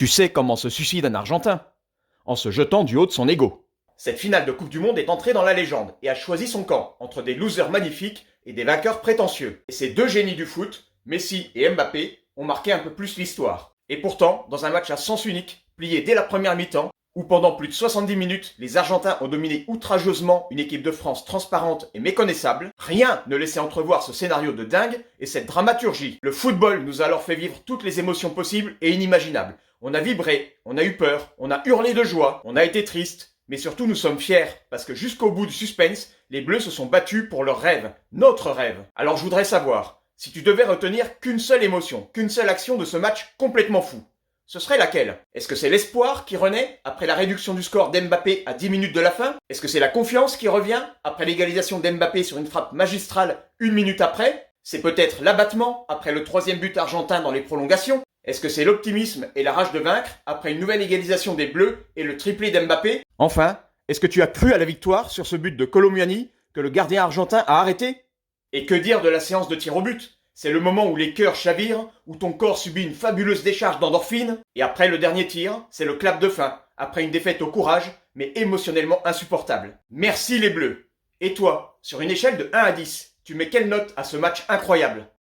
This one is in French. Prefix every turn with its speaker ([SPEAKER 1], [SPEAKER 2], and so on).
[SPEAKER 1] Tu sais comment se suicide un Argentin? En se jetant du haut de son ego. Cette finale de Coupe du Monde est entrée dans la légende et a choisi son camp entre des losers magnifiques et des vainqueurs prétentieux. Et ces deux génies du foot, Messi et Mbappé, ont marqué un peu plus l'histoire. Et pourtant, dans un match à sens unique, plié dès la première mi-temps, où pendant plus de 70 minutes, les Argentins ont dominé outrageusement une équipe de France transparente et méconnaissable, rien ne laissait entrevoir ce scénario de dingue et cette dramaturgie. Le football nous a alors fait vivre toutes les émotions possibles et inimaginables. On a vibré, on a eu peur, on a hurlé de joie, on a été triste, mais surtout nous sommes fiers, parce que jusqu'au bout du suspense, les Bleus se sont battus pour leur rêve, notre rêve. Alors je voudrais savoir, si tu devais retenir qu'une seule émotion, qu'une seule action de ce match complètement fou, ce serait laquelle? Est-ce que c'est l'espoir qui renaît après la réduction du score d'Mbappé à 10 minutes de la fin? Est-ce que c'est la confiance qui revient après l'égalisation d'Mbappé sur une frappe magistrale une minute après? C'est peut-être l'abattement après le troisième but argentin dans les prolongations? Est-ce que c'est l'optimisme et la rage de vaincre après une nouvelle égalisation des Bleus et le triplé d'Mbappé? Enfin, est-ce que tu as cru à la victoire sur ce but de Colomuani que le gardien argentin a arrêté? Et que dire de la séance de tir au but? C'est le moment où les cœurs chavirent, où ton corps subit une fabuleuse décharge d'endorphine, et après le dernier tir, c'est le clap de fin, après une défaite au courage, mais émotionnellement insupportable. Merci les Bleus. Et toi, sur une échelle de 1 à 10, tu mets quelle note à ce match incroyable?